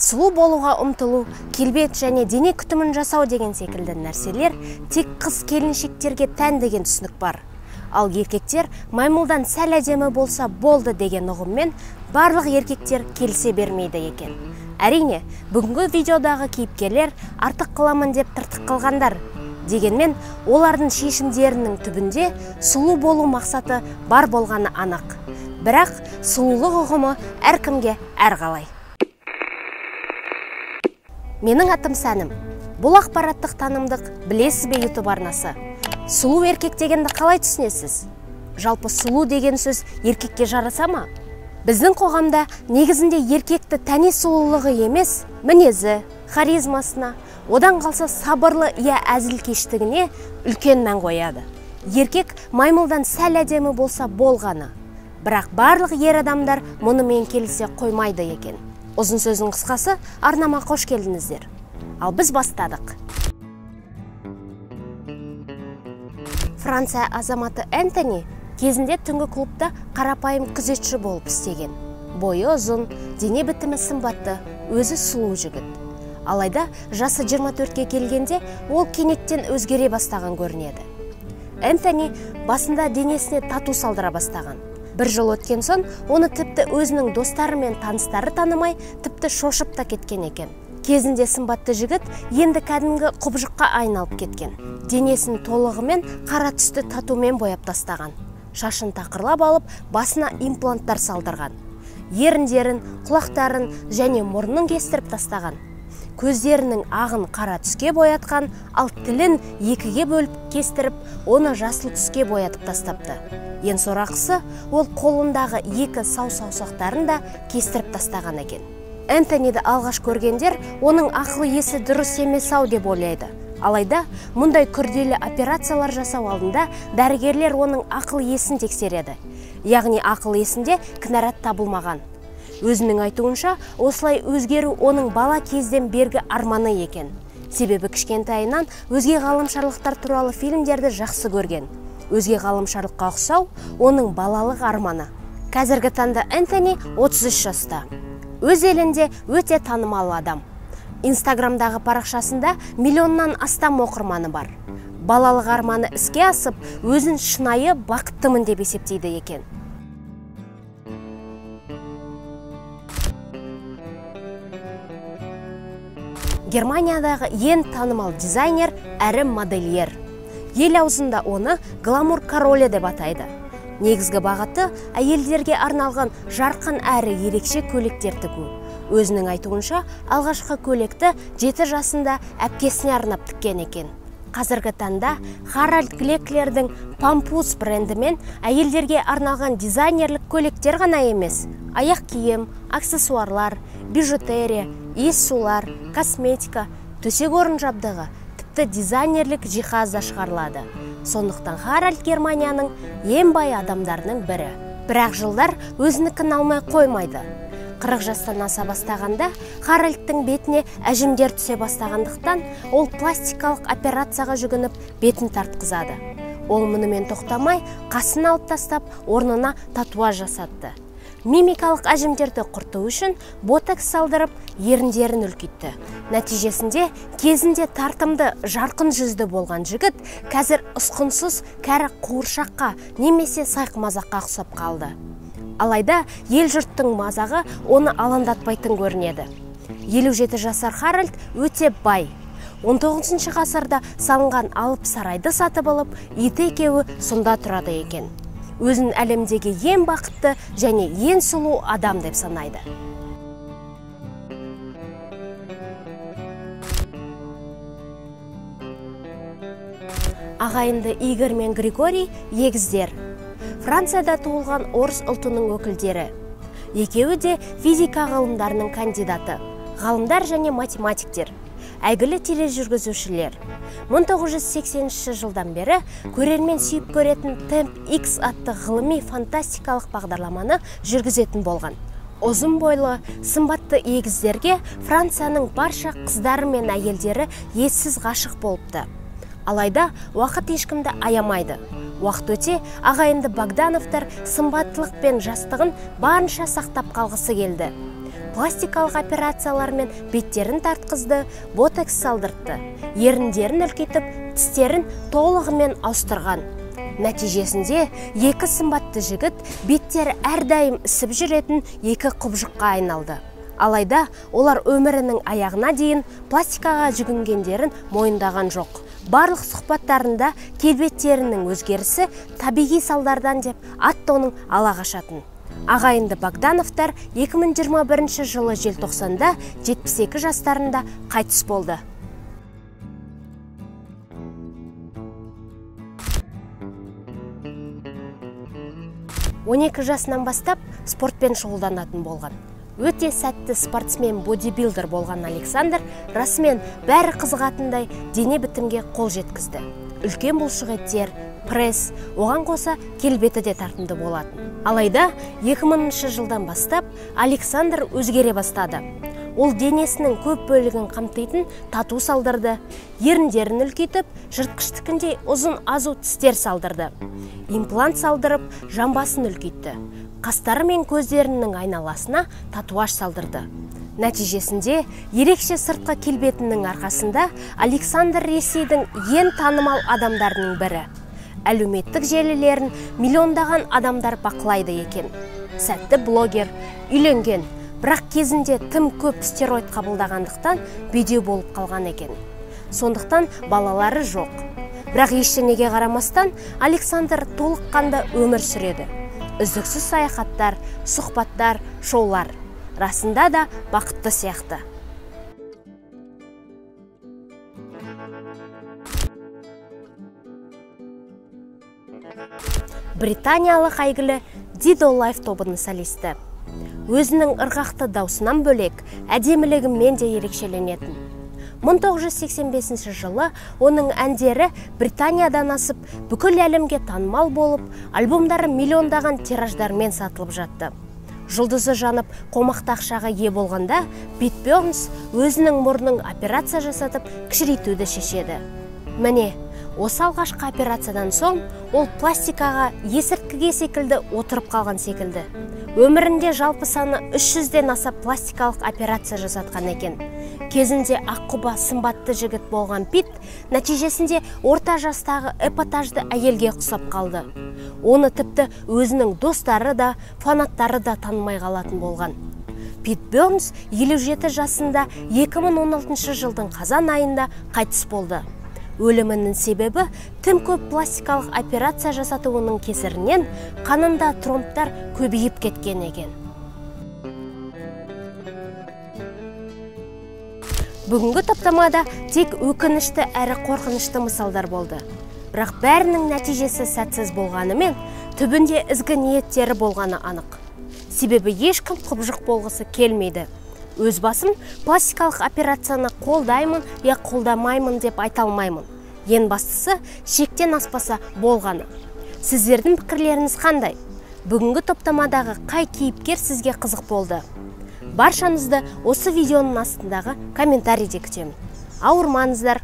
Сұлу болуға ұмтылу, келбет және дене күтімін жасау деген секілді нәрселер тек қыз келіншектерге тән деген түсінік бар. Ал еркектер маймылдан сәл әдемі болса болды деген ұғыммен барлық еркектер келісе бермейді екен. Әрине, бүгінгі видеодағы кейіпкерлер артық қыламын деп тыртық қылғандар. Дегенмен, олардың шешімдерінің түбінде сұлу болу мақсаты бар болғаны анық. Бірақ сұлулық ұғымы әркімге әрқалай. Менің атым Сәнім. Бұл ақпараттық танымдық білесіз бе YouTube арнасы. Сұлу еркек дегенді қалай түсінесіз? Жалпы сұлу деген сөз еркекке жараса ма? Біздің қоғамда негізінде еркекті тәни сұлулығы емес, мінезі, харизмасына, одан қалса сабырлы я әзілкештігіне үлкен мән қояды. Еркек маймылдан сәл әдемі болса болғаны. Бірақ барлық ер адамдар мұнымен келісе қоймайды екен. Ұзын сөздің қысқасы, арнама қош келдіңіздер. Ал біз бастадық. Франция азаматы Энтони кезінде түнгі клубта қарапайым күзетші болып істеген. Бойы ұзын, дене бітімі сымбатты, өзі сұлу жігіт. Алайда жасы 24-ке келгенде ол кенеттен өзгере бастаған көрінеді. Энтони басында денесіне тату салдыра бастаған. Бір жыл өткен соң, оны тіпті өзінің достары мен таныстары танымай, тіпті шошып та кеткен екен. Кезінде сымбатты жігіт енді кәдімгі құбыжыққа айналып кеткен. Денесін толығымен қара түсті татумен бояп тастаған. Шашын тақырлап алып, басына импланттар салдырған. Еріндерін, құлақтарын және мұрнын кестіріп тастаған. Көздерінің ағын қара түске боятқан, ал тілін екіге бөліп кестіріп, оны жасыл түске боятып тастапты. Ең сорақысы, ол қолындағы екі саусақтарын да кестіріп тастаған екен. Энтониді алғаш көргендер, оның ақыл есі дұрыс емес-ау деп ойлайды. Алайда, мұндай күрделі операциялар жасау алдында дәрігерлер оның ақыл есін тексереді. Яғни ақыл есінде кінәрат табылмаған. Өзінің айтуынша, осылай өзгеру оның бала кезден бергі арманы екен. Себебі кішкентайынан өзге ғаламшарлықтар туралы фильмдерді жақсы көрген. Өзге ғаламшарлыққа ұқсау оның балалық арманы. Қазіргі таңда Энтони 33 жаста. Өз елінде өте танымал адам. Инстаграмдағы парақшасында миллионнан астам оқырманы бар. Балалық арманы іске асып, өзін шынайы бақыттымын деп есептейді екен. Германиядағы ең танымал дизайнер әрі модельер. Ел аузында оны гламур королі деп атайды. Негізгі бағыты әйелдерге арналған жарқын әрі ерекше көйлектер тігу. Өзінің айтуынша, алғашқы көйлекті 7 жасында әпкесіне арнап тіккен екен. Қазіргі таңда Харальд Глеклердің Пампус брендімен әйелдерге арналған дизайнерлік көйлектер ғана емес, аяқ киім, аксессуарлар, бижутерия, иіссулар, косметика, төсек орын жабдығы, тіпті дизайнерлік жиһаз да шығарылады. Сондықтан Харальд Германияның ең бай адамдарының бірі. Бірақ жылдар өзінікін алмай қоймайды. 40 жастан аса бастағанда Харальдтың бетіне әжімдер түсе бастағандықтан, ол пластикалық операцияға жүгініп бетін тартқызады. Ол мұнымен тоқтамай, қасын алып тастап, орнына татуаж жасатты. Мимикалық әжімдерді құрту үшін ботокс салдырып, еріндерін үлкейтті. Нәтижесінде кезінде тартымды, жарқын жүзді болған жігіт қазір ұсқынсыз кәрі қуыршаққа немесе сайқымазаққа ұқсап қалды. Алайда ел жұрттың мазағы оны алаңдатпайтын көрінеді. 57 жасар Харальд өте бай. 19 ғасырда салынған алып сарайды сатып алып, еті екеуі сонда тұрады екен. Өзін әлемдегі ең бақытты және ең сұлу адам деп санайды. Ағайынды Игорь мен Григорий егіздер. Францияда туылған орыс ұлтының өкілдері. Екеуі де физика ғылымдарының кандидаты, ғалымдар және математиктер, әйгілі тележүргізушілер. 1980 жылдан бері көрермен сүйіп көретін Темп X атты ғылыми фантастикалық бағдарламаны жүргізетін болған. Ұзын бойлы, сымбатты егіздерге Францияның барша қыздары мен әйелдері ессіз ғашық болыпты. Алайда уақыт ешкімді аямайды. Уақыт өте ағайынды Богдановтар сымбаттылық пен жастығын барынша сақтап қалғысы келді. пластикалық операциялармен беттерін тартқызды, ботекс салдыртты, еріндерін үлкейтіп, тістерін толығымен ауыстырған. Нәтижесінде екі сымбатты жігіт беттері әрдайым ісіп жүретін екі құбыжыққа айналды. Алайда олар өмірінің аяғына дейін пластикаға жүгінгендерін мойындаған жоқ. Барлық сұхбаттарында келбеттерінің өзгерісі табиғи салдардан деп ат-тонын ала қашатын. Ағайынды Богдановтар 2021 жылы желтоқсанда 72 жастарында қайтыс болды. Он 12 жасынан бастап спортпен шұғылданатын болған. Өте сәтті спортсмен бодибилдер болған Александр расымен бәрі қызығатындай дене бітімге қол жеткізді. Үлкен бұлшық еттер, пресс, оған қоса келбеті де тартымды болатын. Алайда 2000 жылдан бастап Александр өзгере бастады. Ол денесінің көп бөлігін қамтитын тату салдырды, еріндерін үлкейтіп, жыртқыштікіндей ұзын азу тістер салдырды. Имплант салдырып, жамбасын үлкейтті. Қастары мен көздерінің айналасына татуаж салдырды. Нәтижесінде ерекше сыртқы келбетінің арқасында Александр Ресейдің ең танымал адамдарының бірі. Әлеуметтік желілерін миллиондаған адамдар бақылайды екен. Сәтті блогер, үйленген, бірақ кезінде тым көп стероид қабылдағандықтан бедеу болып қалған екен. Сондықтан балалары жоқ. Бірақ ештеңеге қарамастан Александр толыққанды өмір сүреді. Үздіксіз саяхаттар, сұхбаттар, шоулар. Расында да бақытты сияқты. Британиялық әйгілі Dido Life тобының солисті. Өзінің ырғақты даусынан бөлек, әдемілігімен де ерекшеленетін. 1985 жылы оның әндері Британиядан асып, бүкіл әлемге танымал болып, альбомдары миллиондаған тираждармен сатылып жатты. Жұлдызы жанып, қомақты ақшаға ие болғанда, Пит Бёрнс өзінің мұрнын операция жасатып, кішірейтуді шешеді. Міне, осы алғашқы операциядан соң, ол пластикаға есірткіге секілді отырып қалған секілді. Өмірінде жалпы саны 300-ден аса пластикалық операция жасатқан екен. Кезінде аққұба сымбатты жігіт болған Пит, нәтижесінде орта жастағы эпатажды әйелге ұқсап қалды. Оны тіпті өзінің достары да, фанаттары да танымай қалатын болған. Пит Бёрнс 57 жасында 2016 жылдың қазан айында қайтыс болды. Өлімінің себебі тым көп пластикалық операция жасатуының кесірінен қанында тромбтар көбейіп кеткен екен. Бүгінгі топтамада тек өкінішті әрі қорқынышты мысалдар болды. Бірақ бәрінің нәтижесі сәтсіз болғанымен, түбінде ізгі ниеттері болғаны анық. Себебі ешкім құбыжық болғысы келмейді. Өз басым пластикалық операцияны қолдаймын, я қолдамаймын деп айта алмаймын. Ең бастысы шектен аспаса болғаны. Сіздердің пікірлеріңіз қандай? Бүгінгі топтамадағы қай кейіпкер сізге қызық болды? Баршаңызды осы видеоның астындағы комментарийде күтемін. Ауырмаңыздар.